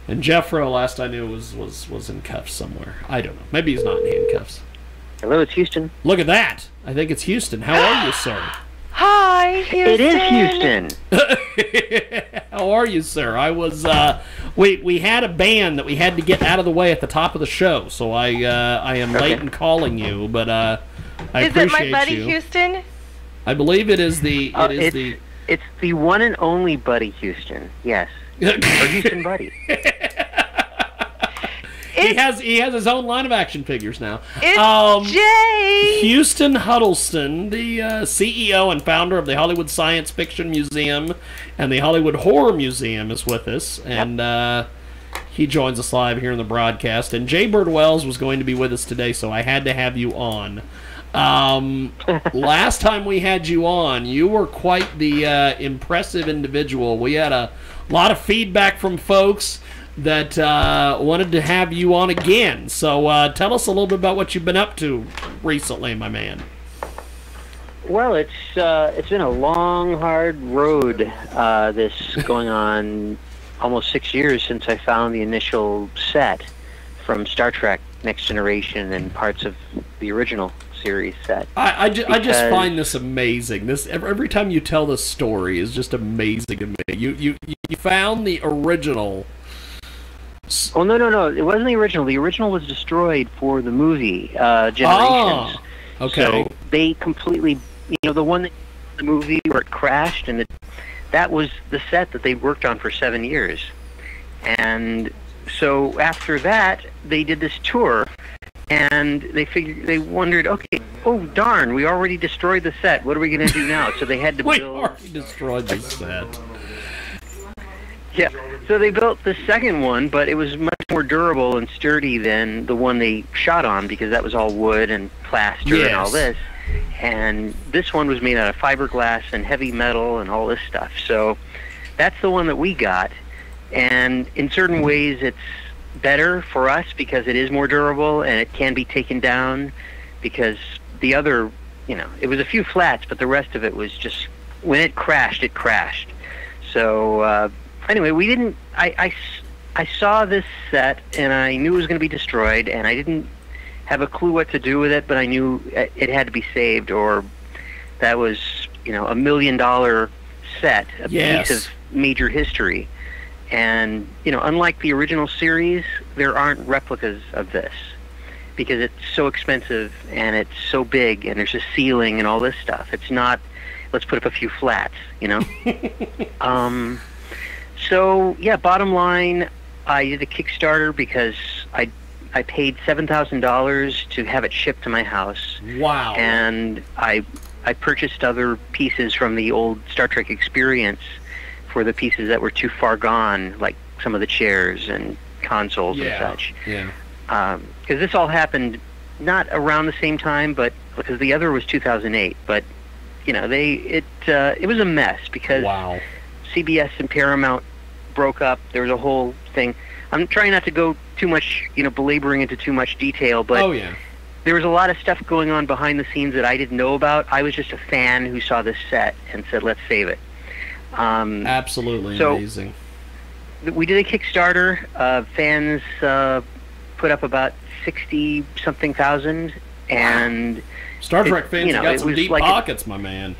And Jeffro, last I knew, was in cuffs somewhere. I don't know. Maybe he's not in handcuffs. Hello, it's Houston. Look at that. I think it's Houston. How are you, sir? Hi, Houston. It is Houston. How are you, sir? I was we had a band that we had to get out of the way at the top of the show, so I am late in calling you, but I appreciate you. Is it my buddy Houston? I believe it is the it's the one and only Buddy Houston. Yes. Or Houston Buddy. He has his own line of action figures now. It's Jay! Houston Huddleston, the CEO and founder of the Hollywood Science Fiction Museum and the Hollywood Horror Museum, is with us, and he joins us live here in the broadcast. And Jay Bird Wells was going to be with us today, so I had to have you on. Last time we had you on, you were quite the impressive individual. We had a lot of feedback from folks that wanted to have you on again. So tell us a little bit about what you've been up to recently, my man. Well, it's been a long, hard road. This going on almost 6 years since I found the initial set from Star Trek Next Generation and parts of the original series set. I just find this amazing. This every time you tell this story is just amazing to me. You found the original. Oh, no. It wasn't the original. The original was destroyed for the movie, Generations. Oh, okay. So they completely, the one that the movie where it crashed, and that was the set that they worked on for 7 years. And so after that, they did this tour, and they wondered, okay, oh darn, we already destroyed the set. What are we going to do now? So they had to we build. already destroyed the set. Yeah, so they built the second one, but it was much more durable and sturdy than the one they shot on, because that was all wood and plaster and all this. And this one was made out of fiberglass and heavy metal and all this stuff. So that's the one that we got. And in certain ways, it's better for us because it is more durable and it can be taken down, because the other, it was a few flats, but the rest of it was just, when it crashed, it crashed. So, anyway, we didn't. I saw this set and I knew it was going to be destroyed, and I didn't have a clue what to do with it, but I knew it had to be saved, or that was $1 million set, a piece of major history. And unlike the original series, there aren't replicas of this because it's so expensive and it's so big, and there's a ceiling and all this stuff. It's not, let's put up a few flats, So, yeah, bottom line, I did a Kickstarter because I paid $7,000 to have it shipped to my house. Wow. And I purchased other pieces from the old Star Trek experience for the pieces that were too far gone, like some of the chairs and consoles and such. Yeah. Because this all happened not around the same time, but because the other was 2008. But, it was a mess because CBS and Paramount broke up. There was a whole thing. I'm trying not to go too much, belaboring into too much detail, but there was a lot of stuff going on behind the scenes that I didn't know about. I was just a fan who saw this set and said, let's save it. Absolutely amazing. We did a Kickstarter. Fans put up about 60-something thousand, and Star Trek fans got some deep pockets, my man.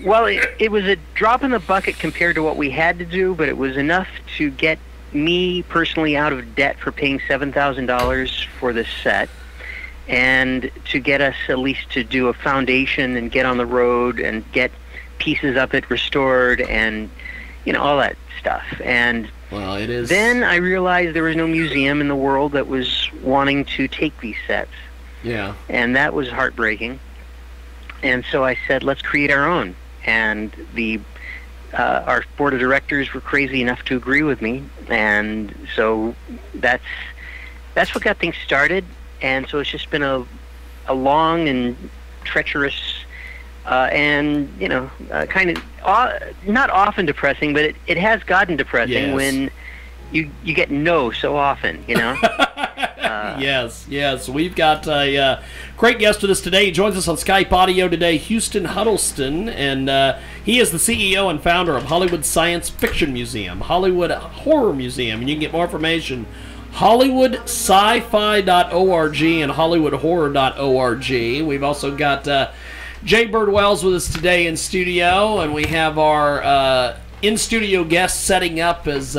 Well, it was a drop in the bucket compared to what we had to do, but it was enough to get me personally out of debt for paying $7,000 for this set, and to get us at least to do a foundation and get on the road and get pieces of it restored and, all that stuff. And then I realized there was no museum in the world that was wanting to take these sets. Yeah. And that was heartbreaking. And so I said, let's create our own. And our board of directors were crazy enough to agree with me, and so that's what got things started. And so it's just been a long and treacherous, and kind of not often depressing, but it has gotten depressing when you get no so often, Yes. We've got a great guest with us today. He joins us on Skype audio today, Houston Huddleston, and He is the CEO and founder of Hollywood Science Fiction Museum, Hollywood Horror Museum, and you can get more information hollywoodsci-fi.org and hollywoodhorror.org. We've also got Jay Birdwell's with us today in studio, and we have our in-studio guest setting up as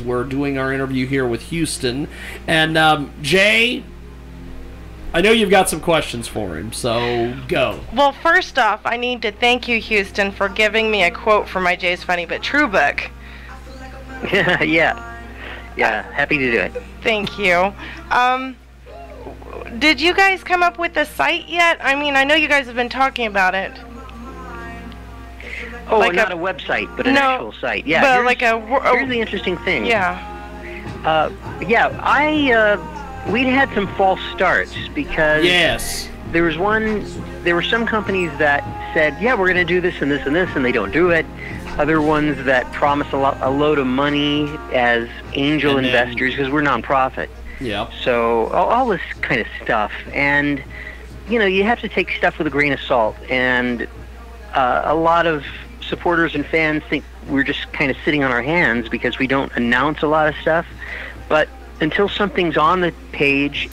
we're doing our interview here with Huston. And Jay, I know you've got some questions for him, so go. Well, first off, I need to thank you, Huston, for giving me a quote from my Jay's Funny But True book. Yeah, happy to do it. Thank you. Did you guys come up with a site yet? I mean, I know you guys have been talking about it. Oh, like not a website, but an actual site. Yeah, but here's the interesting thing. Yeah. We'd had some false starts because there were some companies that said, yeah, we're going to do this and this and this, and they don't do it. Other ones that promise a load of money as angel investors because we're nonprofit. Yeah. So all this kind of stuff, and you have to take stuff with a grain of salt. And a lot of supporters and fans think we're just kind of sitting on our hands because we don't announce a lot of stuff. But until something's on the page,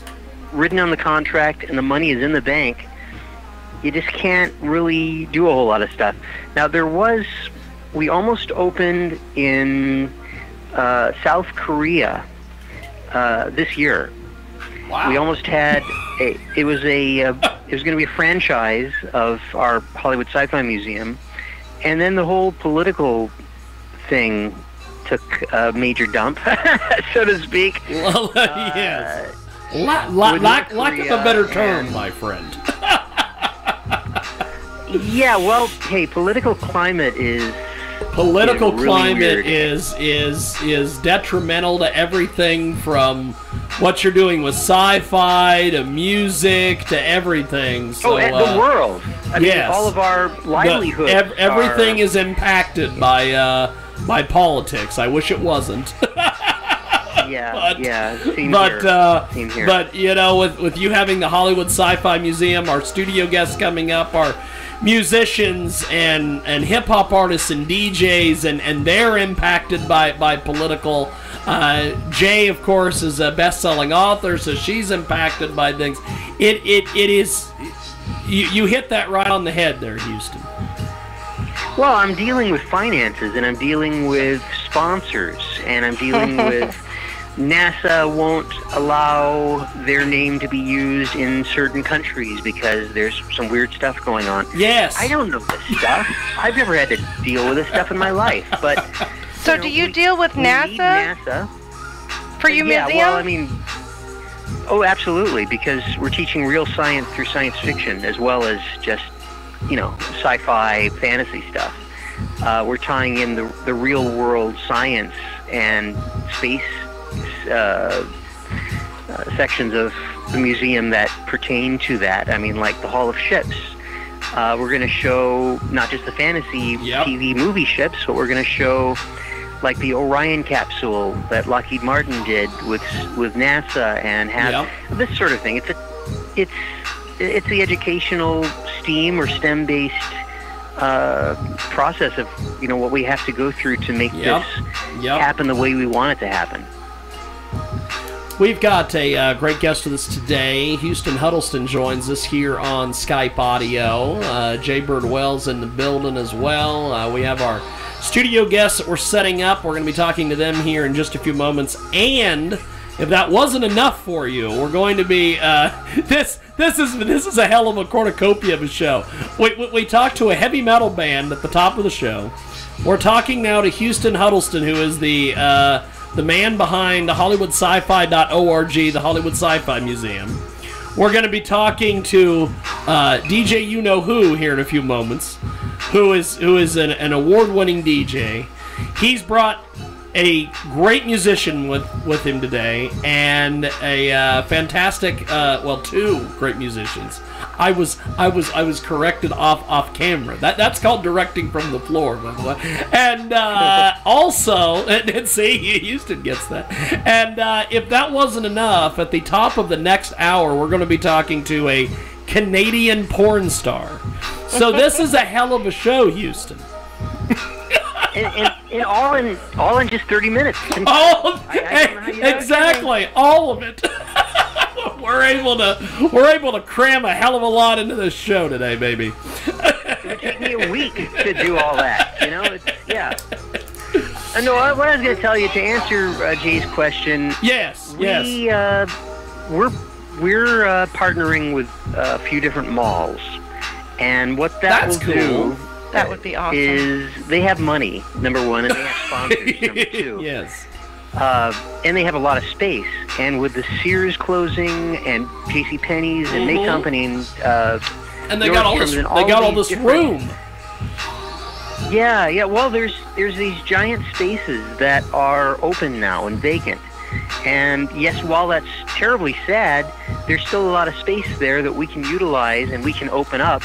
written on the contract, and the money is in the bank, you just can't really do a whole lot of stuff. Now, we almost opened in South Korea this year. Wow. We almost had it was going to be a franchise of our Hollywood Sci-Fi Museum, and then the whole political thing took a major dump, so to speak. Well, yes. Lack of a better term, my friend. Yeah, well, hey, political climate is detrimental to everything from what you're doing with sci-fi to music to everything. So, the world. I mean, all of our livelihoods. Everything is impacted by politics. I wish it wasn't. Same here. But with you having the Hollywood Sci-Fi Museum, our studio guests coming up, our musicians and hip-hop artists and DJs, and they're impacted by political. Jay, of course, is a best-selling author, so she's impacted by things. It is you hit that right on the head there, Huston. Well, I'm dealing with finances, and I'm dealing with sponsors, and I'm dealing with NASA won't allow their name to be used in certain countries because there's some weird stuff going on. Yes. I don't know this stuff. I've never had to deal with this stuff in my life. But so do you deal with NASA? NASA for your museum? Yeah, well, I mean, absolutely, because we're teaching real science through science fiction as well as just, sci-fi, fantasy stuff. We're tying in the real world science and space sections of the museum that pertain to that. I mean, like the Hall of Ships. We're going to show not just the fantasy TV movie ships, but we're going to show like the Orion capsule that Lockheed Martin did with NASA, and have this sort of thing. It's the educational STEAM or STEM-based process of what we have to go through to make this happen the way we want it to happen. We've got a great guest with us today. Huston Huddleston joins us here on Skype audio. Jay Birdwell's in the building as well. We have our studio guests that we're setting up. We're going to be talking to them here in just a few moments. And if that wasn't enough for you, we're going to be this is a hell of a cornucopia of a show. We talked to a heavy metal band at the top of the show. We're talking now to Huston Huddleston, who is the man behind HollywoodSci-Fi.org, the Hollywood Sci-Fi Museum. We're going to be talking to DJ You Know Who here in a few moments, who is an award-winning DJ. He's brought a great musician with him today, and a fantastic, two great musicians. I was corrected off camera. That's called directing from the floor, by the way. And also, and see, Huston gets that. And if that wasn't enough, at the top of the next hour, we're going to be talking to a Canadian porn star. So this is a hell of a show, Houston. And all in just 30 minutes. Exactly, all of it. We're able to cram a hell of a lot into this show today, baby. It would take me a week to do all that. Yeah. No, what I was going to tell you to answer Jay's question. Yes. We're partnering with a few different malls, and what That's will cool. do. That would be awesome. Is they have money, number one, and they have sponsors, number two. Yes. And they have a lot of space. And with the Sears closing and JCPenney's and May Company and they got all this. They got all this room. Yeah. Well, there's these giant spaces that are open now and vacant. And yes, while that's terribly sad, there's still a lot of space there that we can utilize and we can open up,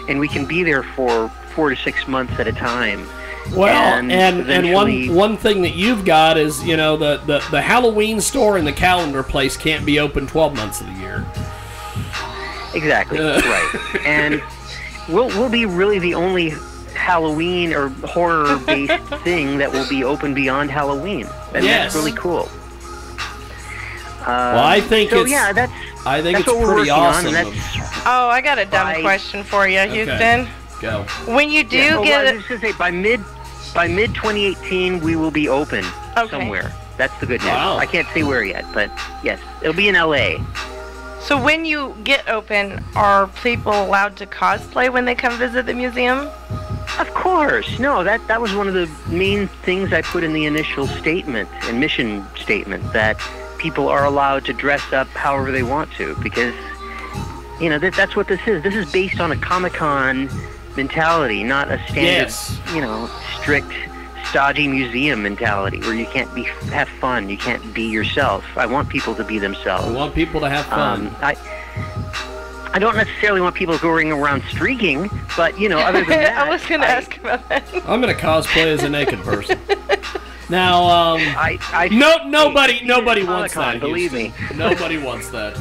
and we can be there for 4 to 6 months at a time. Well, and one thing that you've got is, the Halloween store and the calendar place can't be open 12 months of the year. Exactly, right. And we'll be really the only Halloween or horror-based thing that will be open beyond Halloween. And that's really cool. Well, I think it's pretty awesome. Oh, I got a dumb question for you, Houston. Okay. Go. When you do I was just gonna say by mid 2018 we will be open somewhere. That's the good news. Wow. I can't say where yet, but yes, it'll be in LA. So when you get open, are people allowed to cosplay when they come visit the museum? Of course. No, that was one of the main things I put in the initial statement and mission statement, that people are allowed to dress up however they want to, because that's what this is. This is based on a Comic-Con mentality, not a standard, strict, stodgy museum mentality where you can't have fun, you can't be yourself. I want people to be themselves. I want people to have fun. I don't necessarily want people going around streaking, but other than that, I was going to ask about that. I'm going to cosplay as a naked person. Now, nobody wants that. Believe me, nobody wants that,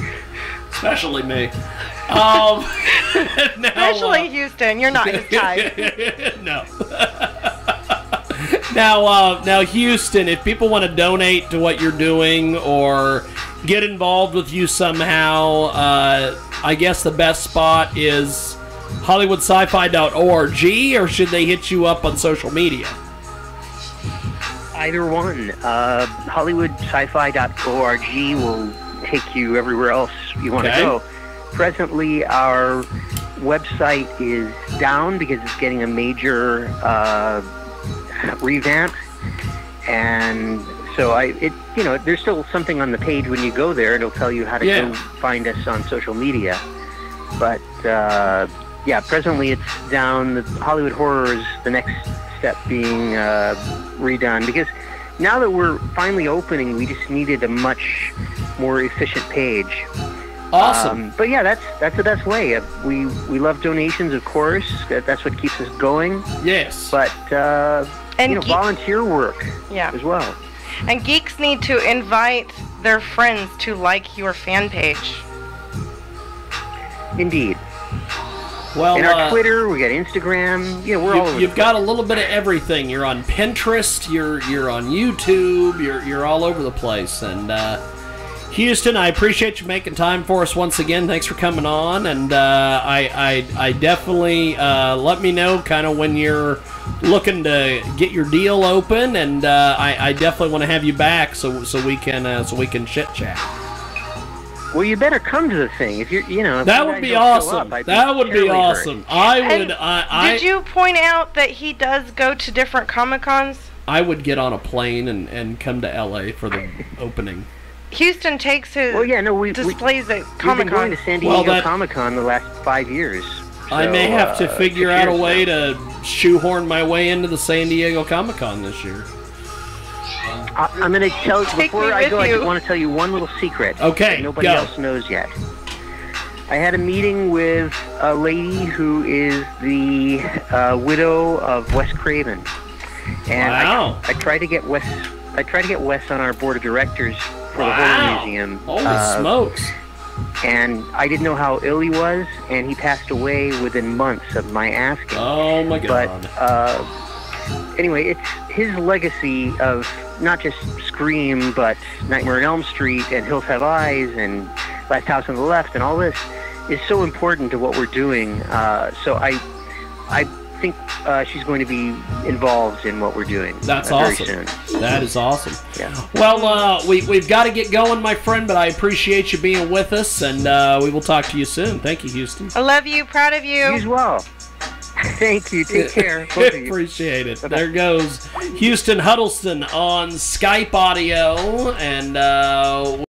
especially me. Especially Houston, you're not his type. No. Now, Houston, if people want to donate to what you're doing or get involved with you somehow, I guess the best spot is HollywoodSci-Fi.org, or should they hit you up on social media? Either one. HollywoodSci-Fi.org will take you everywhere else you want to go. Presently, our website is down because it's getting a major revamp, and so there's still something on the page when you go there. It'll tell you how to go find us on social media. But presently it's down. The Hollywood Horror is the next step being redone, because now that we're finally opening, we just needed a much more efficient page. Awesome. But yeah, that's the best way. We love donations, of course. That's what keeps us going. Yes. But volunteer work as well. And geeks need to invite their friends to like your fan page. Indeed. Well, and our Twitter, we got Instagram. We're all over. You've got a little bit of everything. You're on Pinterest. You're on YouTube. You're all over the place. And Houston, I appreciate you making time for us once again. Thanks for coming on. And I definitely let me know kind of when you're looking to get your deal open. And I definitely want to have you back so we can chit chat. Well, you better come to the thing. If that would be awesome. That would be awesome. Did you point out that he does go to different Comic-Cons? I would get on a plane and come to LA for the opening. Houston takes his displays at Comic-Con. We've been going to San Diego Comic-Con the last 5 years. So, I may have to figure out a way to shoehorn my way into the San Diego Comic-Con this year. I'm going to tell you, before I go, I want to tell you one little secret that nobody else knows yet. I had a meeting with a lady who is the widow of Wes Craven. And I tried to get Wes on our board of directors for the Horror Museum. Holy smokes. and I didn't know how ill he was, and he passed away within months of my asking. Oh my God! But anyway, it's his legacy of not just Scream, but Nightmare on Elm Street and Hills Have Eyes and Last House on the Left and all this is so important to what we're doing. So I think she's going to be involved in what we're doing. That's very awesome. soon. That is awesome. Yeah. Well, we've got to get going, my friend, but I appreciate you being with us, and we will talk to you soon. Thank you, Houston. I love you. Proud of you. You as well. Thank you. Take care. Both of you. Appreciate it. There goes Houston Huddleston on Skype audio, and